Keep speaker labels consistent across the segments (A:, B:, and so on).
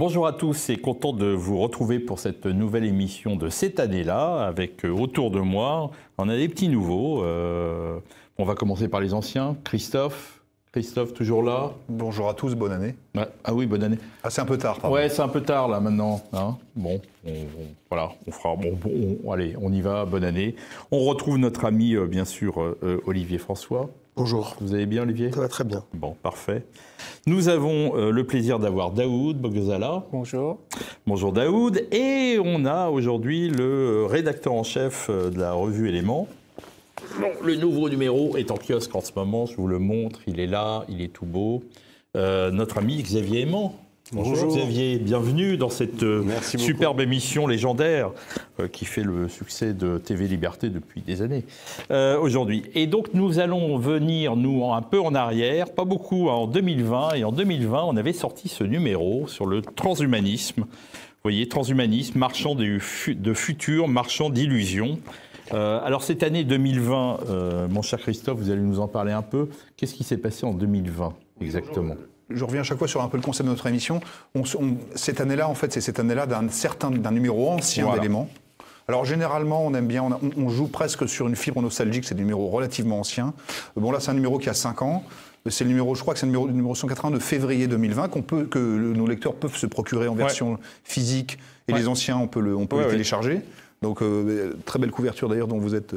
A: Bonjour à tous et content de vous retrouver pour cette nouvelle émission de cette année-là avec autour de moi, on a des petits nouveaux. On va commencer par les anciens. Christophe, toujours là.
B: Bonjour à tous, bonne année.
A: Ouais. Ah oui, bonne année.
B: Ah, c'est un peu tard, pardon.
A: Ouais, c'est un peu tard là maintenant. Hein, bon, voilà, on fera. Allez, on y va. Bonne année. On retrouve notre ami, bien sûr, Olivier François.
C: Bonjour.
A: Vous allez bien, Olivier?
C: Ça va très bien.
A: Bon, parfait. Nous avons le plaisir d'avoir Daoud Bogzala.
C: Bonjour.
A: Bonjour Daoud. Et on a aujourd'hui le rédacteur en chef de la revue Éléments. Bon, le nouveau numéro est en kiosque en ce moment, je vous le montre, il est là, il est tout beau. Notre ami Xavier Aimant. Bonjour Xavier, bienvenue dans cette superbe émission légendaire qui fait le succès de TV Liberté depuis des années aujourd'hui. Et donc nous allons venir, nous, un peu en arrière, pas beaucoup, en 2020. Et en 2020, on avait sorti ce numéro sur le transhumanisme. Vous voyez, transhumanisme, marchand de futur, marchand d'illusions. Alors cette année 2020, mon cher Christophe, vous allez nous en parler un peu. Qu'est-ce qui s'est passé en 2020 exactement ?
B: Je reviens à chaque fois sur un peu le concept de notre émission. Cette année-là, en fait, c'est cette année-là d'un numéro ancien d'Éléments. Alors généralement, on aime bien, on joue presque sur une fibre nostalgique, c'est des numéros relativement anciens. Bon là, c'est un numéro qui a 5 ans. C'est le numéro, je crois que c'est le numéro 180 de février 2020 que nos lecteurs peuvent se procurer en version physique. Et les anciens, on peut les télécharger. Donc, très belle couverture d'ailleurs dont vous êtes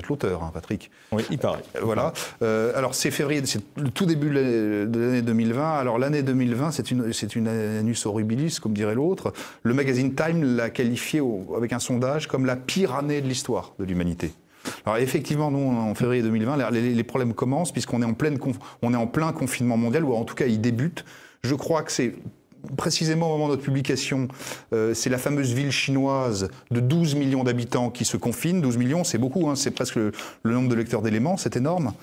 B: l'auteur, hein, Patrick.
A: Oui, il paraît.
B: Voilà. Alors, c'est février, c'est le tout début de l'année 2020. Alors, l'année 2020, c'est une annus horribilis, comme dirait l'autre. Le magazine Time l'a qualifié avec un sondage comme la pire année de l'histoire de l'humanité. Alors effectivement, nous, en février 2020, les problèmes commencent puisqu'on est en plein confinement mondial, ou en tout cas, il débute. Je crois que c'est précisément au moment de notre publication, c'est la fameuse ville chinoise de 12 millions d'habitants qui se confine. 12 millions, c'est beaucoup, hein, c'est presque le nombre de lecteurs d'Éléments, c'est énorme.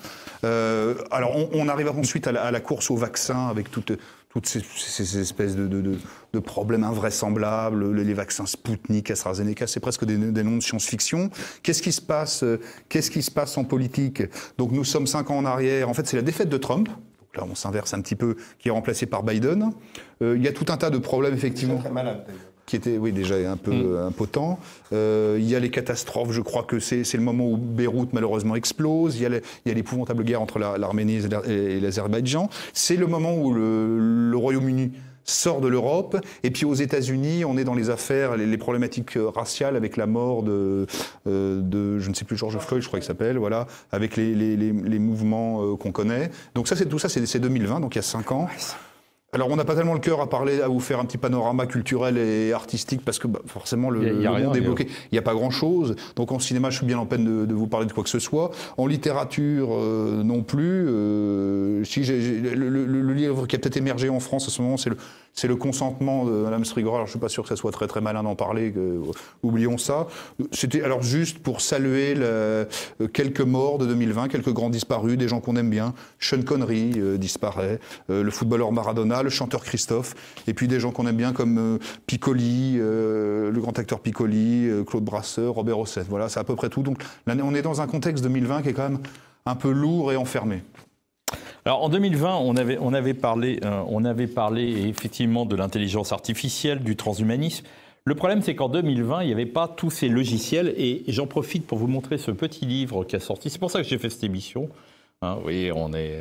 B: Alors on arrive ensuite à la course au vaccin avec toutes ces espèces de problèmes invraisemblables, les vaccins Sputnik, AstraZeneca, c'est presque des noms de science-fiction. Qu'est-ce qui se passe en politique? Donc nous sommes 5 ans en arrière. En fait, c'est la défaite de Trump. Là, on s'inverse un petit peu, qui est remplacé par Biden. Il y a tout un tas de problèmes, effectivement.
C: Très malade, d'ailleurs.
B: Qui étaient, oui, déjà un peu impotents. Il y a les catastrophes. Je crois que c'est le moment où Beyrouth, malheureusement, explose. Il y a l'épouvantable guerre entre l'Arménie et l'Azerbaïdjan. C'est le moment où le Royaume-Uni sort de l'Europe, et puis aux États-Unis, on est dans les affaires, les problématiques raciales avec la mort de je ne sais plus, George Floyd, je crois qu'il s'appelle, voilà, avec les mouvements qu'on connaît. Donc ça, c'est 2020, donc il y a 5 ans. Alors, on n'a pas tellement le cœur à vous faire un petit panorama culturel et artistique parce que forcément, le monde est bloqué. Il n'y a pas grand-chose. Donc, en cinéma, je suis bien en peine de vous parler de quoi que ce soit. En littérature, non plus. Le livre qui a peut-être émergé en France à ce moment, c'est le consentement de Mme Strigora. Alors, je ne suis pas sûr que ça soit très, très malin d'en parler. Oublions ça. C'était alors juste pour saluer quelques morts de 2020, quelques grands disparus, des gens qu'on aime bien. Sean Connery disparaît. Le footballeur Maradona, le chanteur Christophe, et puis des gens qu'on aime bien comme Piccoli, le grand acteur Piccoli, Claude Brasseur, Robert Hossein. Voilà, c'est à peu près tout. Donc là, on est dans un contexte 2020 qui est quand même un peu lourd et enfermé.
A: Alors en 2020, on avait parlé effectivement de l'intelligence artificielle, du transhumanisme. Le problème, c'est qu'en 2020, il n'y avait pas tous ces logiciels, et j'en profite pour vous montrer ce petit livre qui a sorti. C'est pour ça que j'ai fait cette émission. Hein, vous voyez, on est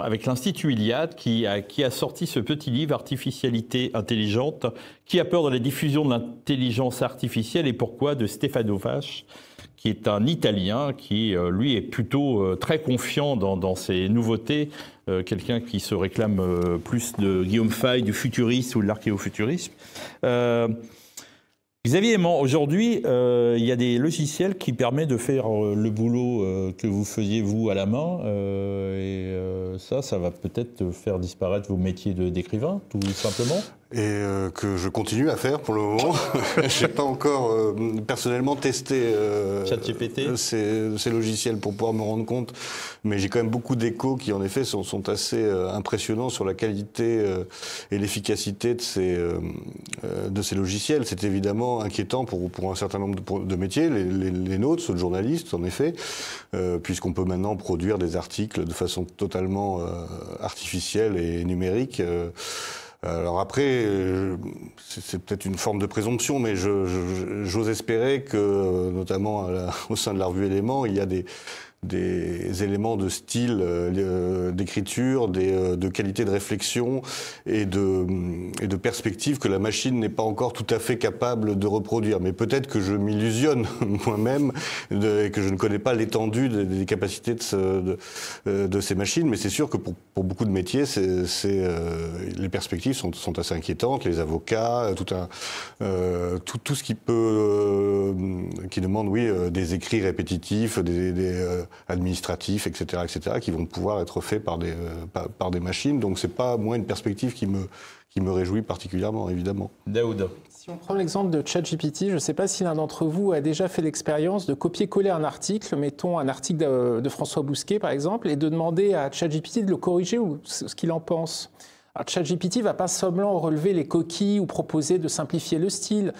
A: avec l'Institut Iliad qui a sorti ce petit livre, Artificialité intelligente, qui a peur de la diffusion de l'intelligence artificielle et pourquoi, de Stefano Vache, qui est un Italien qui, lui, est plutôt très confiant dans ces nouveautés, quelqu'un qui se réclame plus de Guillaume Fay, du futuriste ou de l'archéofuturisme. Xavier Aimant, aujourd'hui, il y a des logiciels qui permettent de faire le boulot que vous faisiez, vous, à la main. Ça va peut-être faire disparaître vos métiers d'écrivain, tout simplement.
D: Et que je continue à faire pour le moment. Je n'ai pas encore personnellement testé ces logiciels pour pouvoir me rendre compte, mais j'ai quand même beaucoup d'échos qui en effet sont assez impressionnants sur la qualité et l'efficacité de ces logiciels. C'est évidemment inquiétant pour un certain nombre de métiers, les nôtres, ceux de journalistes en effet, puisqu'on peut maintenant produire des articles de façon totalement artificielle et numérique. Alors après, c'est peut-être une forme de présomption, mais j'ose espérer que, notamment au sein de la revue Éléments, il y a des éléments de style, d'écriture, de qualité de réflexion et de perspective que la machine n'est pas encore tout à fait capable de reproduire. Mais peut-être que je m'illusionne moi-même et que je ne connais pas l'étendue des capacités de ces machines. Mais c'est sûr que pour beaucoup de métiers, les perspectives sont assez inquiétantes. Les avocats, tout ce qui demande, oui, des écrits répétitifs, administratifs, etc., qui vont pouvoir être faits par des machines. Donc c'est pas, moi, une perspective qui me réjouit particulièrement, évidemment.
A: Daoud.
C: Si on prend l'exemple de ChatGPT, je ne sais pas si l'un d'entre vous a déjà fait l'expérience de copier-coller un article, mettons un article de François Bousquet par exemple, et de demander à ChatGPT de le corriger ou ce qu'il en pense. Alors, ChatGPT ne va pas seulement relever les coquilles ou proposer de simplifier le style.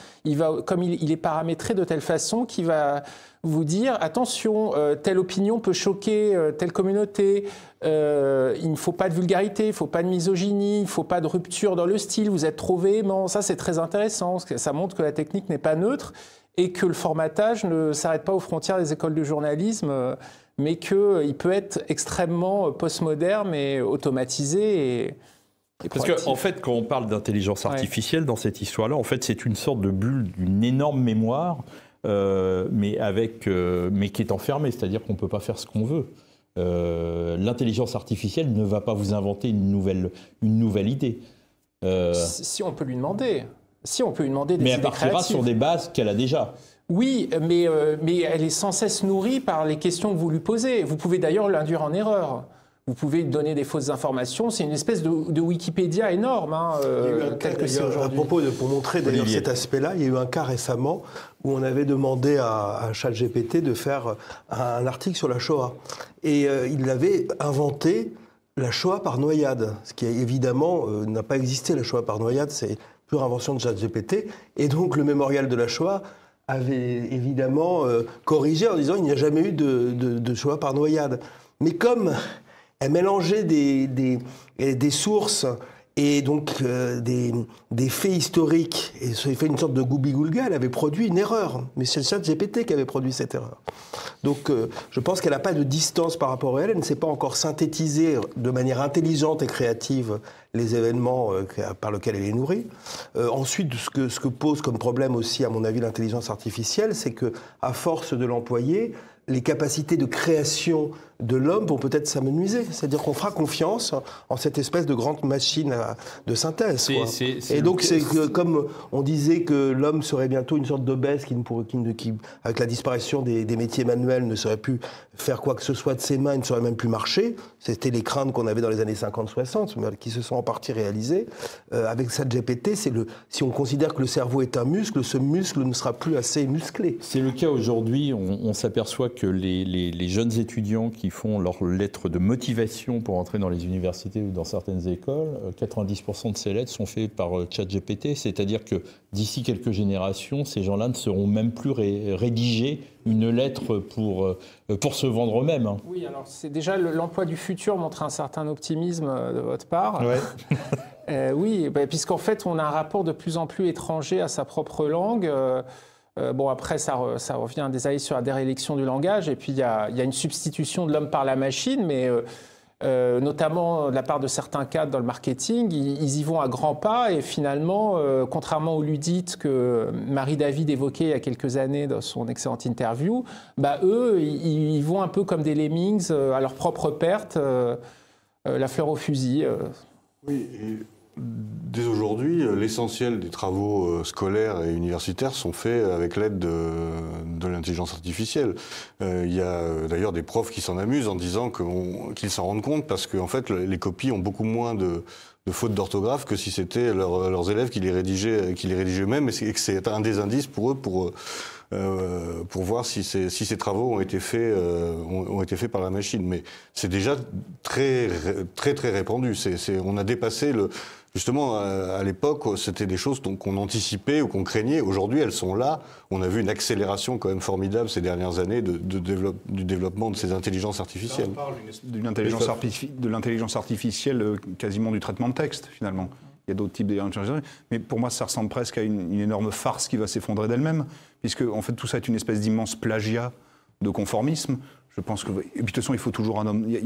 C: Comme il est paramétré de telle façon qu'il va vous dire « Attention, telle opinion peut choquer telle communauté, il ne faut pas de vulgarité, il ne faut pas de misogynie, il ne faut pas de rupture dans le style, vous êtes trop véhément. » Ça, c'est très intéressant, parce que ça montre que la technique n'est pas neutre et que le formatage ne s'arrête pas aux frontières des écoles de journalisme, mais qu'il peut être extrêmement postmoderne et automatisé.
A: Parce qu'en fait, quand on parle d'intelligence artificielle dans cette histoire-là, en fait, c'est une sorte de bulle d'une énorme mémoire, mais qui est enfermée, c'est-à-dire qu'on ne peut pas faire ce qu'on veut. L'intelligence artificielle ne va pas vous inventer une nouvelle idée.
C: Si on peut lui demander. Si on peut lui demander des idées créatives.
A: Mais elle partira sur des bases qu'elle a déjà.
C: Oui, mais elle est sans cesse nourrie par les questions que vous lui posez. Vous pouvez d'ailleurs l'induire en erreur. Vous pouvez lui donner des fausses informations. C'est une espèce de Wikipédia énorme, tel que c'est aujourd'hui.
E: À propos pour montrer d'ailleurs cet aspect-là, il y a eu un cas récemment où on avait demandé à ChatGPT de faire un article sur la Shoah. Et il avait inventé la Shoah par noyade, ce qui évidemment n'a pas existé, la Shoah par noyade, c'est pure invention de ChatGPT. Et donc le mémorial de la Shoah avait évidemment corrigé en disant il n'y a jamais eu de Shoah par noyade. Mais comme elle mélangeait des sources et donc des faits historiques, et ça fait une sorte de goubi-goulga, elle avait produit une erreur. Mais c'est le ChatGPT qui avait produit cette erreur. Donc je pense qu'elle n'a pas de distance par rapport à elle ne sait pas encore synthétiser de manière intelligente et créative les événements par lesquels elle est nourrie. Ensuite, ce que pose comme problème aussi, à mon avis, l'intelligence artificielle, c'est qu'à force de l'employer, les capacités de création de l'homme vont peut-être s'amenuiser. C'est-à-dire qu'on fera confiance en cette espèce de grande machine de synthèse. Et donc, comme on disait que l'homme serait bientôt une sorte d'obèse qui, avec la disparition des métiers manuels, ne saurait plus faire quoi que ce soit de ses mains, il ne saurait même plus marcher. C'était les craintes qu'on avait dans les années 50-60, mais qui se sont en partie réalisées. Avec ChatGPT, si on considère que le cerveau est un muscle, ce muscle ne sera plus assez musclé.
A: C'est le cas aujourd'hui. On s'aperçoit que les jeunes étudiants qui font leur lettre de motivation pour entrer dans les universités ou dans certaines écoles, 90% de ces lettres sont faites par ChatGPT, c'est-à-dire que d'ici quelques générations, ces gens-là ne sauront même plus rédiger une lettre pour se vendre eux-mêmes.
C: Oui, alors c'est déjà l'emploi du futur montre un certain optimisme de votre part.
A: Ouais.
C: Oui, puisqu'en fait, on a un rapport de plus en plus étranger à sa propre langue. Bon, après, ça revient des années sur la déréliction du langage, et puis il y a une substitution de l'homme par la machine, mais notamment de la part de certains cadres dans le marketing, ils y vont à grands pas, et finalement, contrairement aux ludites que Marie-David évoquait il y a quelques années dans son excellente interview, eux, ils vont un peu comme des lemmings à leur propre perte, la fleur au fusil.
D: Oui, dès aujourd'hui, l'essentiel des travaux scolaires et universitaires sont faits avec l'aide de l'intelligence artificielle. Il y a d'ailleurs des profs qui s'en amusent en disant qu'ils s'en rendent compte parce qu'en fait, les copies ont beaucoup moins de fautes d'orthographe que si c'était leurs élèves qui les rédigeaient eux-mêmes, et que c'est un des indices pour eux pour voir si ces travaux ont été faits par la machine. Mais c'est déjà très très très répandu. On a dépassé justement, à l'époque, c'était des choses qu'on anticipait ou qu'on craignait. Aujourd'hui, elles sont là. On a vu une accélération quand même formidable ces dernières années du développement de ces intelligences artificielles.
B: Là, on parle de l'intelligence artificielle, quasiment du traitement de texte, finalement. Il y a d'autres types d'intelligence artificielle. Mais pour moi, ça ressemble presque à une énorme farce qui va s'effondrer d'elle-même, puisque en fait, tout ça est une espèce d'immense plagiat de conformisme. Je pense que... Et puis de toute façon, il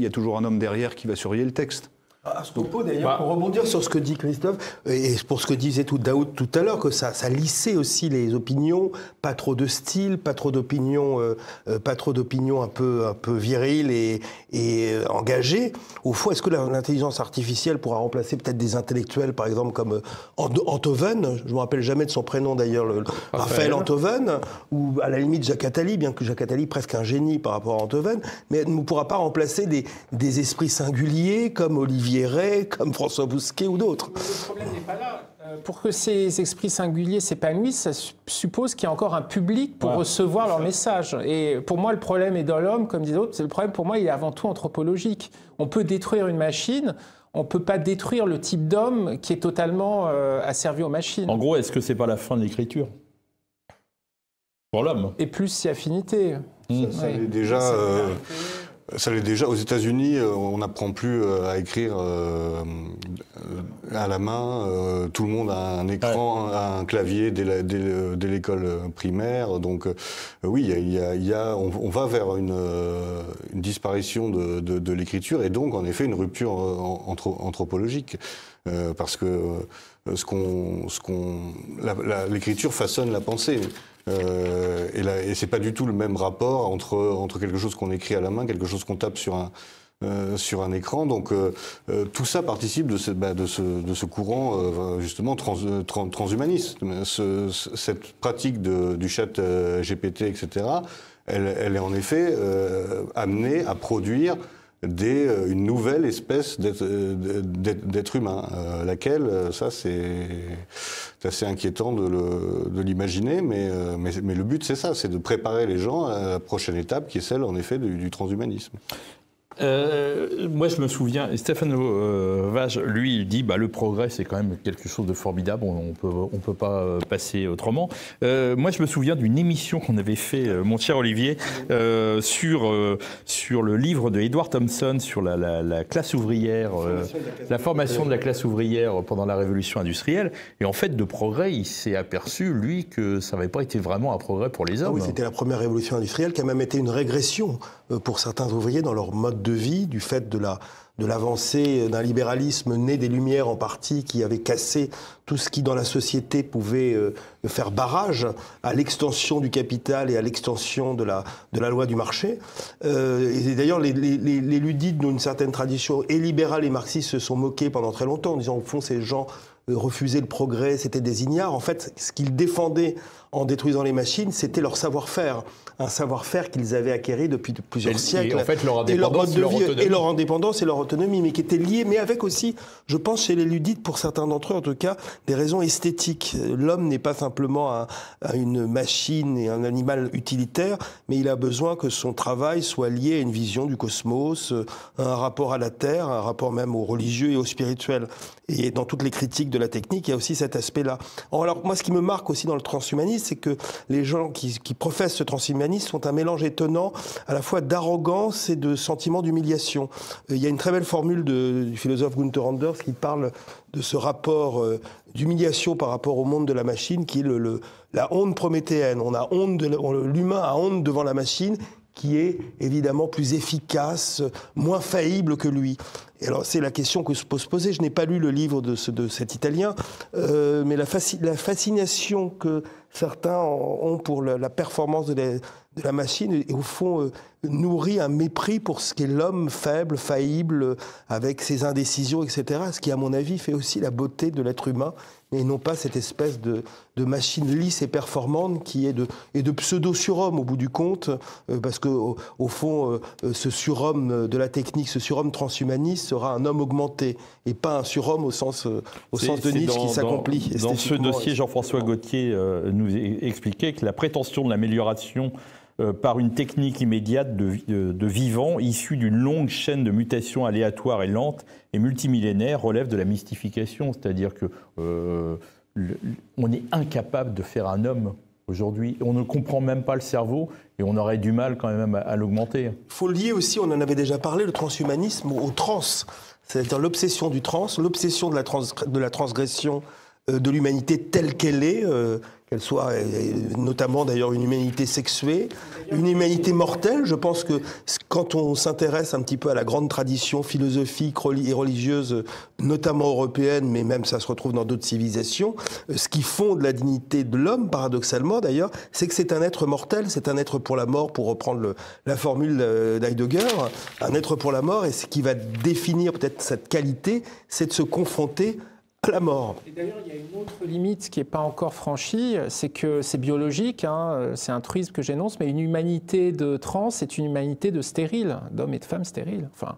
B: y a toujours un homme derrière qui va surveiller le texte.
E: À ce propos, d'ailleurs, pour rebondir sur ce que dit Christophe, et pour ce que disait Daoud tout à l'heure, que ça lissait aussi les opinions, pas trop de style, pas trop d'opinions un peu viriles et engagées. Au fond, est-ce que l'intelligence artificielle pourra remplacer peut-être des intellectuels, par exemple, comme Enthoven, je ne me rappelle jamais de son prénom d'ailleurs, Raphaël Enthoven, ou à la limite Jacques Attali, bien que Jacques Attali presque un génie par rapport à Enthoven, mais elle ne pourra pas remplacer des esprits singuliers comme Olivier Ray, comme François Bousquet ou d'autres.
C: Le problème n'est pas là. Pour que ces esprits singuliers s'épanouissent, ça suppose qu'il y a encore un public pour recevoir leurs messages. Et pour moi, le problème est dans l'homme, comme disent d'autres. Le problème, pour moi, il est avant tout anthropologique. On peut détruire une machine, on ne peut pas détruire le type d'homme qui est totalement asservi aux machines.
A: En gros, est-ce que c'est pas la fin de l'écriture pour l'homme? Et
C: plus si affinité.
D: Ça l'est déjà... Ça l'est déjà. Aux États-Unis, on n'apprend plus à écrire à la main. Tout le monde a un écran, a un clavier dès l'école primaire. Donc oui, on va vers une disparition de l'écriture et donc en effet une rupture anthropologique. Parce que l'écriture façonne la pensée. Et c'est pas du tout le même rapport entre quelque chose qu'on écrit à la main, quelque chose qu'on tape sur un écran. Donc tout ça participe de ce courant justement transhumaniste. Cette pratique du chat GPT, etc., elle est en effet amenée à produire une nouvelle espèce d'être humain, laquelle, ça c'est assez inquiétant de l'imaginer, mais le but c'est ça, c'est de préparer les gens à la prochaine étape qui est celle en effet du transhumanisme.
A: Moi, je me souviens, Stéphane Vage, lui, il dit le progrès, c'est quand même quelque chose de formidable, on peut pas passer autrement. Moi, je me souviens d'une émission qu'on avait fait, mon cher Olivier, sur le livre de Edward Thompson sur la classe ouvrière, la formation de la classe ouvrière pendant la révolution industrielle. Et en fait, de progrès, il s'est aperçu, lui, que ça n'avait pas été vraiment un progrès pour les hommes.
E: Oui, c'était la première révolution industrielle qui a même été une régression pour certains ouvriers dans leur mode de vie, du fait de l'avancée d'un libéralisme né des Lumières en partie, qui avait cassé tout ce qui dans la société pouvait faire barrage à l'extension du capital et à l'extension de la loi du marché. Et d'ailleurs, les ludites d'une certaine tradition et libérale et marxiste se sont moqués pendant très longtemps en disant au fond ces gens refusaient le progrès, c'était des ignares. En fait, ce qu'ils défendaient en détruisant les machines, c'était leur savoir-faire. Un savoir-faire qu'ils avaient acquis depuis plusieurs siècles.
A: Et en fait, leur indépendance,
E: leur indépendance et leur autonomie, mais qui étaient liés, mais avec aussi, je pense, chez les ludites, pour certains d'entre eux, en tout cas, des raisons esthétiques. L'homme n'est pas simplement une machine et un animal utilitaire, mais il a besoin que son travail soit lié à une vision du cosmos, un rapport à la Terre, un rapport même au religieux et au spirituel. Et dans toutes les critiques de la technique, il y a aussi cet aspect-là. Alors, moi, ce qui me marque aussi dans le transhumanisme, c'est que les gens qui professent ce transhumanisme sont un mélange étonnant à la fois d'arrogance et de sentiment d'humiliation. Il y a une très belle formule du philosophe Gunther Anders qui parle de ce rapport d'humiliation par rapport au monde de la machine qui est la honte prométhéenne. L'humain a honte devant la machine qui est évidemment plus efficace, moins faillible que lui. Et alors c'est la question que se peut se poser. Je n'ai pas lu le livre de cet Italien, mais la fascination que certains ont pour la performance de la machine et au fond nourrit un mépris pour ce qu'est l'homme faible, faillible, avec ses indécisions, etc. Ce qui, à mon avis, fait aussi la beauté de l'être humain, et non pas cette espèce de machine lisse et performante qui est de pseudo-surhomme au bout du compte, parce que au fond, ce surhomme de la technique, ce surhomme transhumaniste sera un homme augmenté, et pas un surhomme au sens de Nietzsche qui s'accomplit.
A: Dans ce dossier, Jean-François Gauthier nous expliquait que la prétention de l'amélioration par une technique immédiate de vivant issue d'une longue chaîne de mutations aléatoires et lentes et multimillénaires relève de la mystification. C'est-à-dire que on est incapable de faire un homme aujourd'hui. On ne comprend même pas le cerveau et on aurait du mal quand même à l'augmenter.
E: Il faut lier aussi, on en avait déjà parlé, le transhumanisme au trans. c'est-à-dire l'obsession du trans, l'obsession de la transgression de l'humanité telle qu'elle est, qu'elle soit notamment d'ailleurs une humanité sexuée, une humanité mortelle. Je pense que quand on s'intéresse un petit peu à la grande tradition philosophique et religieuse, notamment européenne, mais même ça se retrouve dans d'autres civilisations, ce qui fonde la dignité de l'homme, paradoxalement d'ailleurs, c'est que c'est un être mortel, c'est un être pour la mort, pour reprendre la formule d'Heidegger, un être pour la mort, et ce qui va définir peut-être cette qualité, c'est de se confronter à la mort.
C: Et d'ailleurs, il y a une autre limite qui n'est pas encore franchie, c'est que c'est biologique, hein, c'est un truisme que j'énonce, mais une humanité de trans, c'est une humanité de stériles, d'hommes et de femmes stériles. Enfin,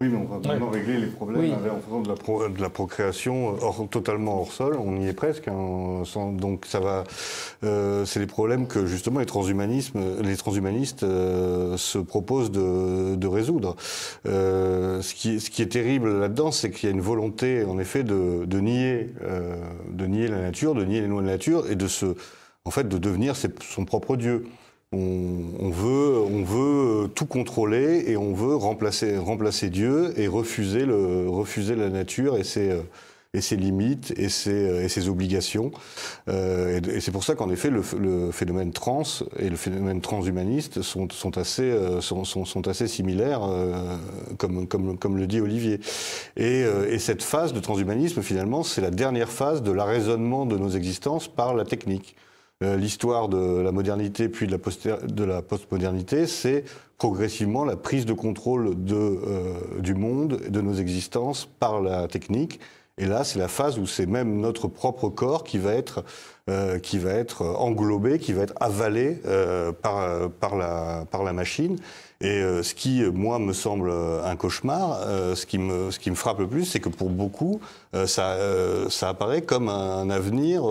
D: oui, mais on va vraiment régler les problèmes en faisant de la procréation totalement hors sol. On y est presque. Hein, donc ça va. C'est les problèmes que justement les transhumanistes se proposent de résoudre. Ce qui est terrible là-dedans, c'est qu'il y a une volonté, en effet, de nier la nature, de nier les lois de la nature et de devenir son propre Dieu. On veut tout contrôler et on veut remplacer Dieu et refuser la nature et ses limites et ses obligations. Et c'est pour ça qu'en effet le phénomène trans et le phénomène transhumaniste sont assez similaires, comme le dit Olivier. Et cette phase de transhumanisme, finalement, c'est la dernière phase de l'arraisonnement de nos existences par la technique. L'histoire de la modernité puis de la postmodernité, c'est progressivement la prise de contrôle du monde, de nos existences par la technique. Et là, c'est la phase où c'est même notre propre corps qui va être englobé, qui va être avalé par la machine. Et ce qui, moi, me semble un cauchemar, ce qui me frappe le plus, c'est que pour beaucoup, ça apparaît comme un avenir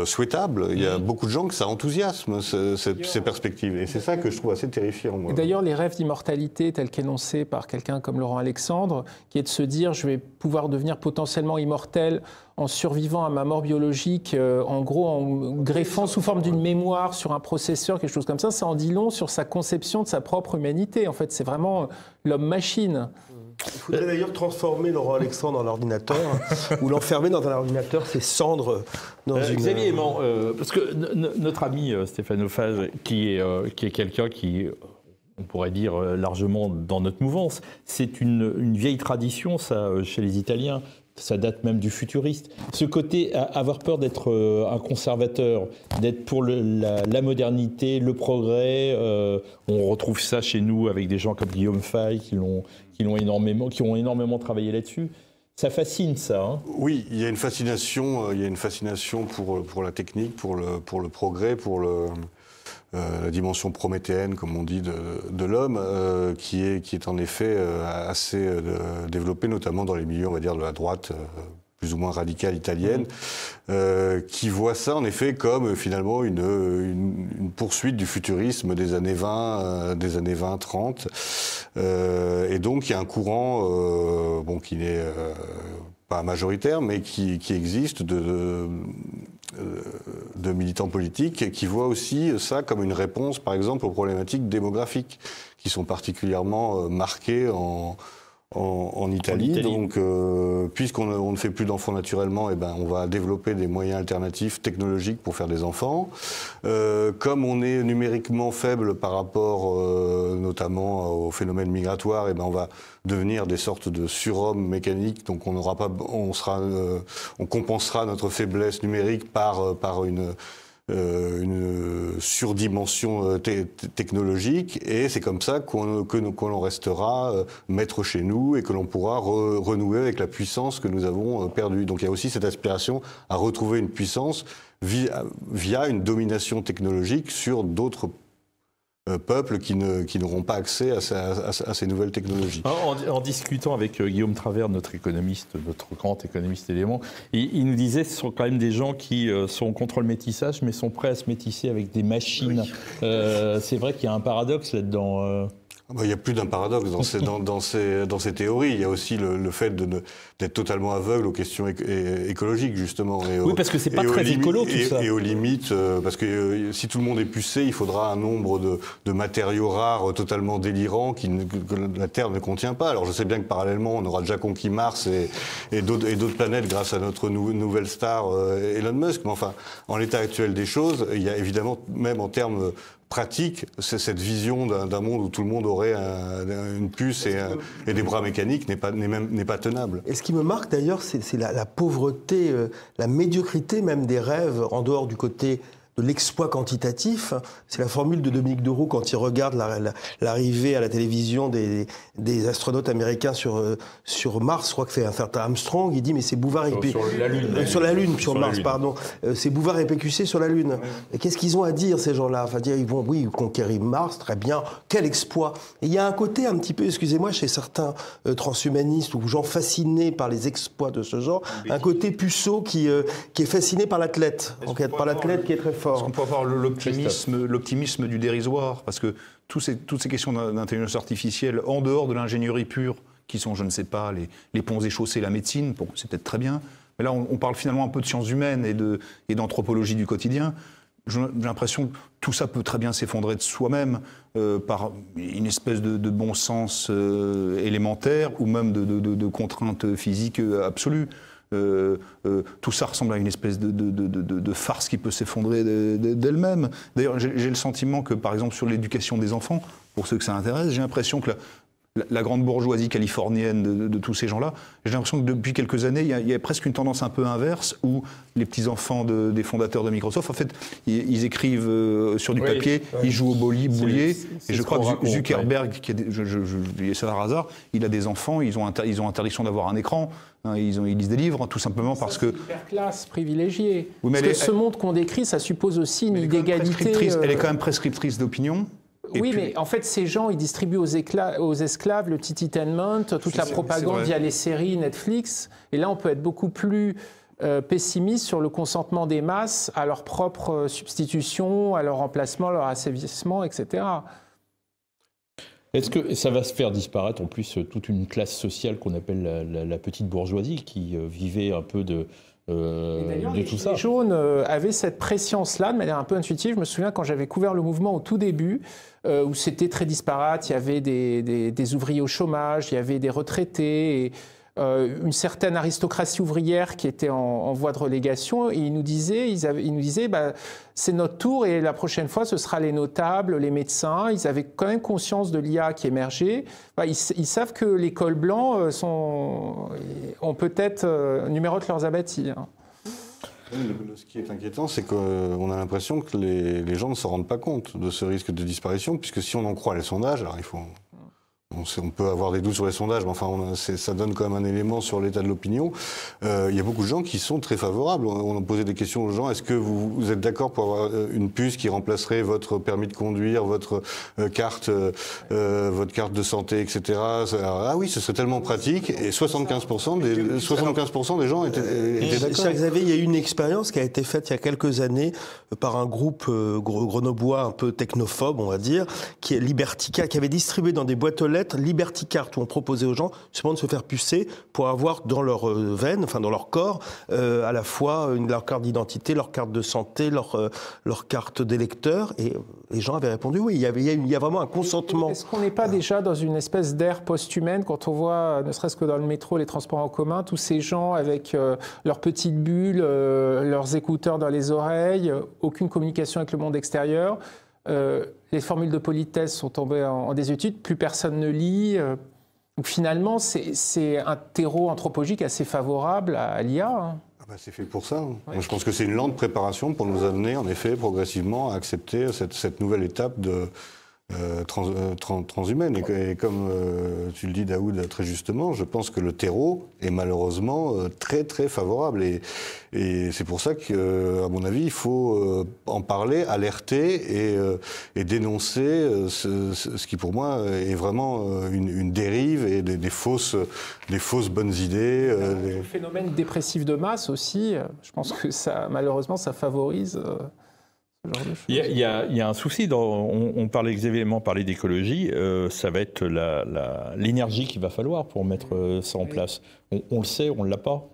D: souhaitable. Il y a beaucoup de gens que ça enthousiasme, ces perspectives. Et c'est ça que je trouve assez terrifiant, moi.
C: Et d'ailleurs, les rêves d'immortalité, tels qu'énoncés par quelqu'un comme Laurent Alexandre, qui est de se dire « je vais pouvoir devenir potentiellement immortel », en survivant à ma mort biologique, en gros en greffant sous forme d'une mémoire sur un processeur, quelque chose comme ça en dit long sur sa conception de sa propre humanité. En fait, c'est vraiment l'homme-machine.
E: Il faudrait d'ailleurs transformer Laurent Alexandre en ordinateur ou l'enfermer dans un ordinateur, ses cendres dans une...
A: Xavier Aimant, parce que notre ami Stéphane Auphage, qui est quelqu'un qui... on pourrait dire largement dans notre mouvance, c'est une vieille tradition, ça, chez les Italiens. Ça date même du futuriste. Ce côté, avoir peur d'être un conservateur, d'être pour la modernité, le progrès, on retrouve ça chez nous avec des gens comme Guillaume Fay qui ont énormément travaillé là-dessus. Ça fascine, ça. Hein.
D: Oui, il y a une fascination pour la technique, pour le progrès, pour la dimension prométhéenne, comme on dit, de l'homme, qui est en effet assez développée, notamment dans les milieux, on va dire, de la droite plus ou moins radicale italienne, qui voit ça en effet comme finalement une poursuite du futurisme des années 20-30. Et donc il y a un courant qui n'est pas majoritaire, mais qui existe de militants politiques qui voient aussi ça comme une réponse, par exemple, aux problématiques démographiques qui sont particulièrement marquées en Italie. Donc, puisqu'on ne fait plus d'enfants naturellement, on va développer des moyens alternatifs technologiques pour faire des enfants. Comme on est numériquement faible par rapport notamment au phénomène migratoire, on va devenir des sortes de surhommes mécaniques. Donc, on compensera notre faiblesse numérique par une surdimension technologique, et c'est comme ça que l'on restera maître chez nous et que l'on pourra renouer avec la puissance que nous avons perdue. Donc il y a aussi cette aspiration à retrouver une puissance via une domination technologique sur d'autres peuples qui n'auront pas accès à ces nouvelles technologies.
A: En discutant avec Guillaume Travers, notre grand économiste élément, il nous disait que ce sont quand même des gens qui sont contre le métissage, mais sont prêts à se métisser avec des machines. Oui. C'est vrai qu'il y a un paradoxe là-dedans.
D: Il y a plus d'un paradoxe dans ces théories. Il y a aussi le fait d'être totalement aveugle aux questions écologiques, justement.
A: Oui, parce que c'est pas très écolo, tout ça.
D: Et aux limites, parce que si tout le monde est pucé, il faudra un nombre de matériaux rares totalement délirants que la Terre ne contient pas. Alors je sais bien que parallèlement, on aura déjà conquis Mars et d'autres planètes grâce à notre nouvelle star Elon Musk. Mais enfin, en l'état actuel des choses, il y a évidemment, même en termes pratique, c'est cette vision d'un monde où tout le monde aurait une puce et des bras mécaniques n'est pas tenable.
E: Et ce qui me marque d'ailleurs, c'est la pauvreté, la médiocrité même des rêves en dehors du côté de l'exploit quantitatif. C'est la formule de Dominique Deroux quand il regarde l'arrivée à la télévision des astronautes américains sur Mars. Je crois que c'est un certain Armstrong. Il dit mais c'est Bouvard et sur Mars, pardon. C'est Bouvard et PQC sur la Lune. Ouais. Et qu'est-ce qu'ils ont à dire ces gens-là? Enfin, dire ils vont conquérir Mars, très bien. Quel exploit! Et il y a un côté un petit peu, excusez-moi, chez certains transhumanistes ou gens fascinés par les exploits de ce genre, un côté puceau qui est fasciné par l'athlète, par l'athlète qui est très fort.
B: Parce qu'on peut avoir l'optimisme du dérisoire, parce que toutes ces questions d'intelligence artificielle, en dehors de l'ingénierie pure, qui sont, je ne sais pas, les ponts et chaussées, la médecine, bon, c'est peut-être très bien, mais là on parle finalement un peu de sciences humaines et d'anthropologie du quotidien. J'ai l'impression que tout ça peut très bien s'effondrer de soi-même par une espèce de bon sens élémentaire ou même de contraintes physiques absolues. Tout ça ressemble à une espèce de farce qui peut s'effondrer d'elle-même. D'ailleurs, j'ai le sentiment que, par exemple, sur l'éducation des enfants, pour ceux que ça intéresse, j'ai l'impression que la grande bourgeoisie californienne de tous ces gens-là, j'ai l'impression que depuis quelques années, il y a presque une tendance un peu inverse où les petits-enfants des fondateurs de Microsoft, en fait, ils écrivent sur du papier, ils jouent au boulier. Et je crois que Zuckerberg, je dis ça par hasard, il a des enfants, ils ont interdiction d'avoir un écran. Ils lisent des livres, tout simplement parce que...
C: C'est une hyper-classe privilégiée. Oui, parce que ce monde qu'on décrit, ça suppose aussi une inégalité...
B: Elle est quand même prescriptrice d'opinion.
C: Oui, mais en fait, ces gens, ils distribuent aux esclaves le tititainment, toute la propagande via les séries Netflix. Et là, on peut être beaucoup plus pessimiste sur le consentement des masses à leur propre substitution, à leur remplacement, à leur asservissement, etc.
A: Est-ce que ça va se faire disparaître en plus toute une classe sociale qu'on appelle la petite bourgeoisie qui vivait un peu de tout ça?
C: Les jaunes avaient cette préscience-là de manière un peu intuitive. Je me souviens quand j'avais couvert le mouvement au tout début, où c'était très disparate, il y avait des ouvriers au chômage, il y avait des retraités, et une certaine aristocratie ouvrière qui était en voie de relégation. Et ils nous disaient c'est notre tour et la prochaine fois ce sera les notables, les médecins. Ils avaient quand même conscience de l'IA qui émergeait. Ils savent que les cols blancs ont peut-être numérotent leurs abattis.
D: Ce qui est inquiétant, c'est qu'on a l'impression que les gens ne se rendent pas compte de ce risque de disparition, puisque si on en croit les sondages, alors on peut avoir des doutes sur les sondages, mais enfin, ça donne quand même un élément sur l'état de l'opinion. Il y a beaucoup de gens qui sont très favorables. On a posé des questions aux gens. Est-ce que vous êtes d'accord pour avoir une puce qui remplacerait votre permis de conduire, votre carte de santé, etc. Ah oui, ce serait tellement pratique. Et 75% des gens étaient d'accord.
E: Cher Xavier, il y a eu une expérience qui a été faite il y a quelques années par un groupe grenoblois un peu technophobe, on va dire, qui avait distribué dans des boîtes aux lettres Liberty Card, où on proposait aux gens justement de se faire pucer pour avoir dans leur veine, enfin dans leur corps, à la fois leur carte d'identité, leur carte de santé, leur carte d'électeur. Et les gens avaient répondu oui. Il y a vraiment un consentement.
C: Est-ce qu'on n'est pas déjà dans une espèce d'ère post-humaine quand on voit, ne serait-ce que dans le métro, les transports en commun, tous ces gens avec leurs petites bulles, leurs écouteurs dans les oreilles, aucune communication avec le monde extérieur? Les formules de politesse sont tombées en désuétude, plus personne ne lit. Donc finalement, c'est un terreau anthropologique assez favorable à l'IA.
D: C'est fait pour ça. Ouais. Moi, je pense que c'est une lente préparation pour nous amener, en effet, progressivement à accepter cette nouvelle étape transhumaine. Et comme tu le dis, Daoud, très justement, je pense que le terreau est malheureusement très, très favorable. Et c'est pour ça qu'à mon avis, il faut en parler, alerter et dénoncer ce qui, pour moi, est vraiment une dérive et des fausses bonnes idées.
C: Le phénomène dépressif de masse aussi, je pense que ça, malheureusement, ça favorise
A: Il y a un souci, on parlait, Xavier Léman parlait d'écologie, ça va être l'énergie qu'il va falloir pour mettre ça en place. On le sait, on ne l'a pas.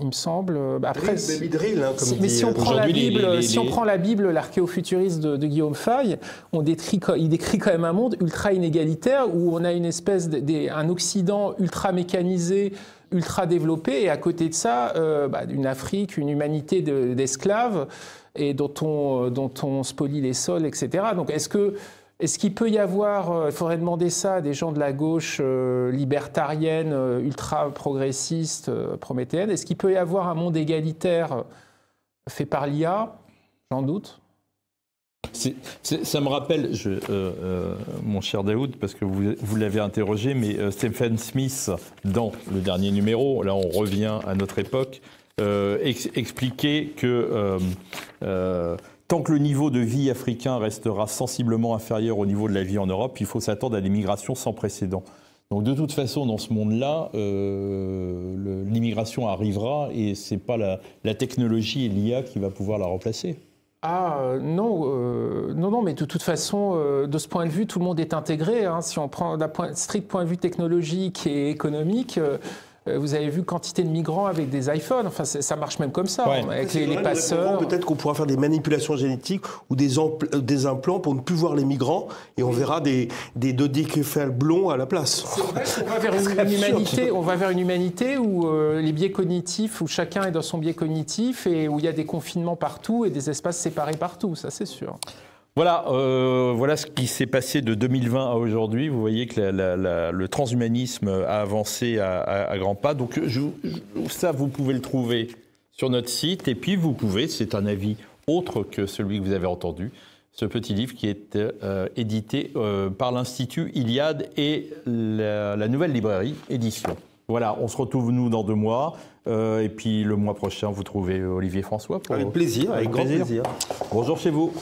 C: Il me semble. Après,
E: baby drill, hein, comme
C: mais
E: dit,
C: si on prend la Bible, si on prend la Bible, l'archéofuturiste de Guillaume Fay, il décrit quand même un monde ultra inégalitaire où on a une espèce un Occident ultra mécanisé, ultra développé, et à côté de ça, une Afrique, une humanité d'esclaves et dont on spolie les sols, etc. Donc, est-ce qu'il peut y avoir, il faudrait demander ça à des gens de la gauche libertarienne, ultra-progressiste, prométhéenne, est-ce qu'il peut y avoir un monde égalitaire fait par l'IA? J'en doute.
A: Ça me rappelle, mon cher Daoud, parce que vous l'avez interrogé, mais Stephen Smith, dans le dernier numéro, là on revient à notre époque, expliquait que tant que le niveau de vie africain restera sensiblement inférieur au niveau de la vie en Europe, il faut s'attendre à des migrations sans précédent. Donc de toute façon, dans ce monde-là, l'immigration arrivera et ce n'est pas la technologie et l'IA qui va pouvoir la remplacer.
C: Non, mais de toute façon, de ce point de vue, tout le monde est intégré. Hein. Si on prend d'un strict point de vue technologique et économique, vous avez vu quantité de migrants avec des iPhones. Enfin, ça marche même comme ça, avec les passeurs.
E: Peut-être qu'on pourra faire des manipulations génétiques ou des implants pour ne plus voir les migrants et on verra des dodécéphales blonds à la place.
C: C'est vrai qu'on va vers une humanité où les biais cognitifs, où chacun est dans son biais cognitif et où il y a des confinements partout et des espaces séparés partout, ça c'est sûr.
A: Voilà, voilà ce qui s'est passé de 2020 à aujourd'hui. Vous voyez que le transhumanisme a avancé à grands pas. Donc ça, vous pouvez le trouver sur notre site. Et puis vous pouvez, c'est un avis autre que celui que vous avez entendu, ce petit livre qui est édité par l'Institut Iliade et la Nouvelle Librairie Édition. Voilà, on se retrouve nous dans 2 mois. Et puis le mois prochain, vous trouvez Olivier François.
E: Avec plaisir, avec grand plaisir.
A: Bonjour chez vous.